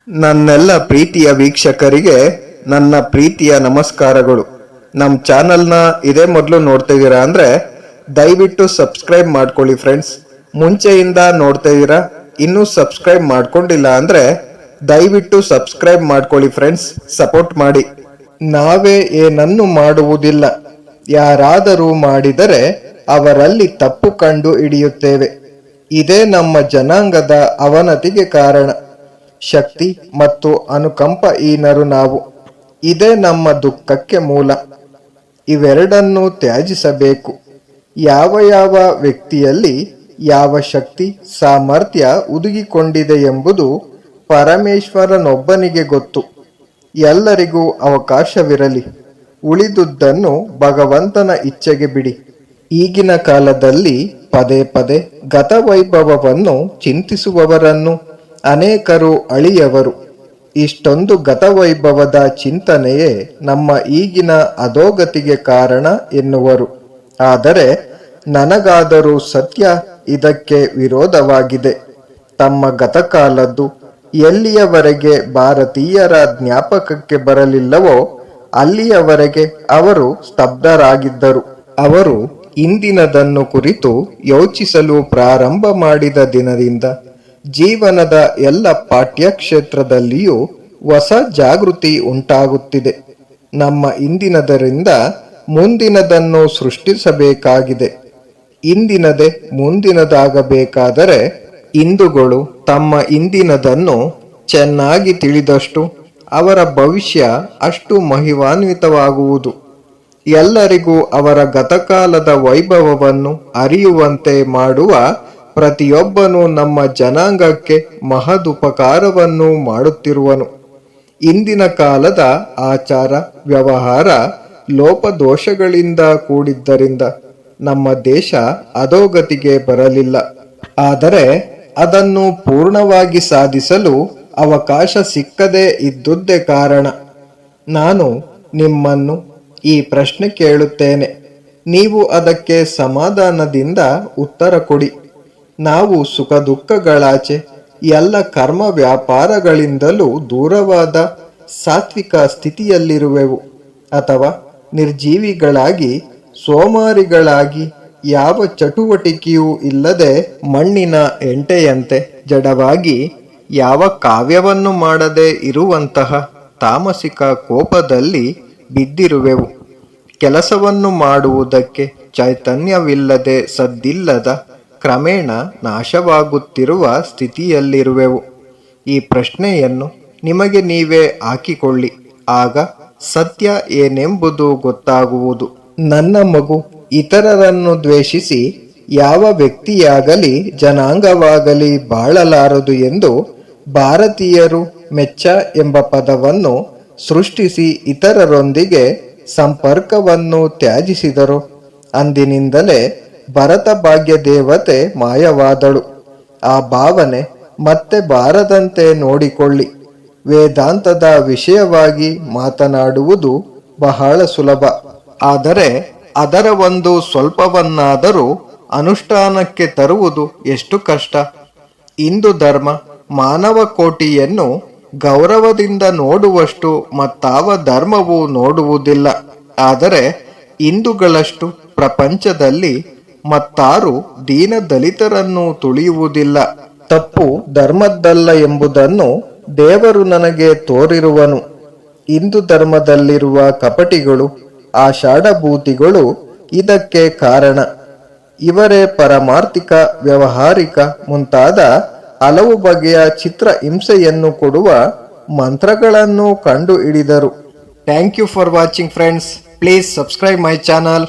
ನನ್ನೆಲ್ಲ ಪ್ರೀತಿಯ ವೀಕ್ಷಕರಿಗೆ ನನ್ನ ಪ್ರೀತಿಯ ನಮಸ್ಕಾರಗಳು. ನಮ್ಮ ಚಾನಲ್ನ ಇದೇ ಮೊದಲು ನೋಡ್ತಾ ಇದ್ದೀರಾ ಅಂದರೆ ದಯವಿಟ್ಟು ಸಬ್ಸ್ಕ್ರೈಬ್ ಮಾಡ್ಕೊಳ್ಳಿ ಫ್ರೆಂಡ್ಸ್. ಮುಂಚೆಯಿಂದ ನೋಡ್ತಾ ಇದ್ದೀರಾ, ಇನ್ನೂ ಸಬ್ಸ್ಕ್ರೈಬ್ ಮಾಡ್ಕೊಂಡಿಲ್ಲ ಅಂದರೆ ದಯವಿಟ್ಟು ಸಬ್ಸ್ಕ್ರೈಬ್ ಮಾಡ್ಕೊಳ್ಳಿ ಫ್ರೆಂಡ್ಸ್, ಸಪೋರ್ಟ್ ಮಾಡಿ. ನಾವೇ ಏನನ್ನು ಮಾಡುವುದಿಲ್ಲ, ಯಾರಾದರೂ ಮಾಡಿದರೆ ಅವರಲ್ಲಿ ತಪ್ಪು ಕಂಡು ಹಿಡಿಯುತ್ತೇವೆ. ಇದೇ ನಮ್ಮ ಜನಾಂಗದ ಅವನತಿಗೆ ಕಾರಣ. ಶಕ್ತಿ ಮತ್ತು ಅನುಕಂಪಹೀನರು ನಾವು. ಇದೇ ನಮ್ಮ ದುಃಖಕ್ಕೆ ಮೂಲ. ಇವೆರಡನ್ನೂ ತ್ಯಜಿಸಬೇಕು. ಯಾವ ಯಾವ ವ್ಯಕ್ತಿಯಲ್ಲಿ ಯಾವ ಶಕ್ತಿ ಸಾಮರ್ಥ್ಯ ಹುದುಗಿಕೊಂಡಿದೆ ಎಂಬುದು ಪರಮೇಶ್ವರನೊಬ್ಬನಿಗೆ ಗೊತ್ತು. ಎಲ್ಲರಿಗೂ ಅವಕಾಶವಿರಲಿ, ಉಳಿದುದನ್ನು ಭಗವಂತನ ಇಚ್ಛೆಗೆ ಬಿಡಿ. ಈಗಿನ ಕಾಲದಲ್ಲಿ ಪದೇ ಪದೇ ಗತವೈಭವವನ್ನು ಚಿಂತಿಸುವವರನ್ನು ಅನೇಕರು ಅಳಿಯವರು. ಇಷ್ಟೊಂದು ಗತವೈಭವದ ಚಿಂತನೆಯೇ ನಮ್ಮ ಈಗಿನ ಅಧೋಗತಿಗೆ ಕಾರಣ ಎನ್ನುವರು. ಆದರೆ ನನಗಾದರೂ ಸತ್ಯ ಇದಕ್ಕೆ ವಿರೋಧವಾಗಿದೆ. ತಮ್ಮ ಗತಕಾಲದ್ದು ಎಲ್ಲಿಯವರೆಗೆ ಭಾರತೀಯರ ಜ್ಞಾಪಕಕ್ಕೆ ಬರಲಿಲ್ಲವೋ ಅಲ್ಲಿಯವರೆಗೆ ಅವರು ಸ್ತಬ್ಧರಾಗಿದ್ದರು. ಅವರು ಇಂದಿನದನ್ನು ಕುರಿತು ಯೋಚಿಸಲು ಪ್ರಾರಂಭ ಮಾಡಿದ ದಿನದಿಂದ ಜೀವನದ ಎಲ್ಲ ಪಾಠ್ಯಕ್ಷೇತ್ರದಲ್ಲಿಯೂ ಹೊಸ ಜಾಗೃತಿ ಉಂಟಾಗುತ್ತಿದೆ. ನಮ್ಮ ಇಂದಿನದರಿಂದ ಮುಂದಿನದನ್ನು ಸೃಷ್ಟಿಸಬೇಕಾಗಿದೆ. ಇಂದಿನದೇ ಮುಂದಿನದಾಗಬೇಕಾದರೆ ಹಿಂದೂಗಳು ತಮ್ಮ ಇಂದಿನದನ್ನು ಚೆನ್ನಾಗಿ ತಿಳಿದಷ್ಟು ಅವರ ಭವಿಷ್ಯ ಅಷ್ಟು ಮಹಿಮಾನ್ವಿತವಾಗುವುದು. ಎಲ್ಲರಿಗೂ ಅವರ ಗತಕಾಲದ ವೈಭವವನ್ನು ಅರಿಯುವಂತೆ ಮಾಡುವ ಪ್ರತಿಯೊಬ್ಬನು ನಮ್ಮ ಜನಾಂಗಕ್ಕೆ ಮಹದುಪಕಾರವನ್ನು ಮಾಡುತ್ತಿರುವನು. ಇಂದಿನ ಕಾಲದ ಆಚಾರ ವ್ಯವಹಾರ ಲೋಪದೋಷಗಳಿಂದ ಕೂಡಿದ್ದರಿಂದ ನಮ್ಮ ದೇಶ ಅಧೋಗತಿಗೆ ಬರಲಿಲ್ಲ. ಆದರೆ ಅದನ್ನು ಪೂರ್ಣವಾಗಿ ಸಾಧಿಸಲು ಅವಕಾಶ ಸಿಕ್ಕದೇ ಇದ್ದುದೇ ಕಾರಣ. ನಾನು ನಿಮ್ಮನ್ನು ಈ ಪ್ರಶ್ನೆ ಕೇಳುತ್ತೇನೆ, ನೀವು ಅದಕ್ಕೆ ಸಮಾಧಾನದಿಂದ ಉತ್ತರ ಕೊಡಿ. ನಾವು ಸುಖ ದುಃಖಗಳಾಚೆ ಎಲ್ಲ ಕರ್ಮ ವ್ಯಾಪಾರಗಳಿಂದಲೂ ದೂರವಾದ ಸಾತ್ವಿಕ ಸ್ಥಿತಿಯಲ್ಲಿರುವೆವು, ಅಥವಾ ನಿರ್ಜೀವಿಗಳಾಗಿ ಸೋಮಾರಿಗಳಾಗಿ ಯಾವ ಚಟುವಟಿಕೆಯೂ ಇಲ್ಲದೆ ಮಣ್ಣಿನ ಎಂಟೆಯಂತೆ ಜಡವಾಗಿ ಯಾವ ಕಾವ್ಯವನ್ನು ಮಾಡದೆ ಇರುವಂತಹ ತಾಮಸಿಕ ಕೋಪದಲ್ಲಿ ಬಿದ್ದಿರುವೆವು. ಕೆಲಸವನ್ನು ಮಾಡುವುದಕ್ಕೆ ಚೈತನ್ಯವಿಲ್ಲದೆ ಸದ್ದಿಲ್ಲದ ಕ್ರಮೇಣ ನಾಶವಾಗುತ್ತಿರುವ ಸ್ಥಿತಿಯಲ್ಲಿರುವೆವು. ಈ ಪ್ರಶ್ನೆಯನ್ನು ನಿಮಗೆ ನೀವೇ ಹಾಕಿಕೊಳ್ಳಿ, ಆಗ ಸತ್ಯ ಏನೆಂಬುದು ಗೊತ್ತಾಗುವುದು. ನನ್ನ ಮಗು, ಇತರರನ್ನು ದ್ವೇಷಿಸಿ ಯಾವ ವ್ಯಕ್ತಿಯಾಗಲಿ ಜನಾಂಗವಾಗಲಿ ಬಾಳಲಾರದು ಎಂದು ಭಾರತೀಯರು ಮೆಚ್ಚ ಎಂಬ ಪದವನ್ನು ಸೃಷ್ಟಿಸಿ ಇತರರೊಂದಿಗೆ ಸಂಪರ್ಕವನ್ನು ತ್ಯಜಿಸಿದರು. ಅಂದಿನಿಂದಲೇ ಭರತ ಭಾಗ್ಯ ದೇವತೆ ಮಾಯವಾದಳು. ಆ ಭಾವನೆ ಮತ್ತೆ ಬಾರದಂತೆ ನೋಡಿಕೊಳ್ಳಿ. ವೇದಾಂತದ ವಿಷಯವಾಗಿ ಮಾತನಾಡುವುದು ಬಹಳ ಸುಲಭ, ಆದರೆ ಅದರ ಒಂದು ಸ್ವಲ್ಪವನ್ನಾದರೂ ಅನುಷ್ಠಾನಕ್ಕೆ ತರುವುದು ಎಷ್ಟು ಕಷ್ಟ. ಹಿಂದೂ ಧರ್ಮ ಮಾನವ ಕೋಟಿಯನ್ನು ಗೌರವದಿಂದ ನೋಡುವಷ್ಟು ಮತ್ತಾವ ಧರ್ಮವೂ ನೋಡುವುದಿಲ್ಲ. ಆದರೆ ಹಿಂದೂಗಳಷ್ಟು ಪ್ರಪಂಚದಲ್ಲಿ ಮತ್ತಾರು ದೀನ ದಲಿತರನ್ನು ತುಳಿಯುವುದಿಲ್ಲ. ತಪ್ಪು ಧರ್ಮದ್ದಲ್ಲ ಎಂಬುದನ್ನು ದೇವರು ನನಗೆ ತೋರಿರುವನು. ಹಿಂದೂ ಧರ್ಮದಲ್ಲಿರುವ ಕಪಟಿಗಳು, ಆಷಾಢಭೂತಿಗಳು ಇದಕ್ಕೆ ಕಾರಣ. ಇವರೇ ಪರಮಾರ್ಥಿಕ, ವ್ಯಾವಹಾರಿಕ ಮುಂತಾದ ಹಲವು ಬಗೆಯ ಚಿತ್ರ ಹಿಂಸೆಯನ್ನು ಕೊಡುವ ಮಂತ್ರಗಳನ್ನು ಕಂಡು ಹಿಡಿದರು. Thank you for watching friends. Please subscribe my channel.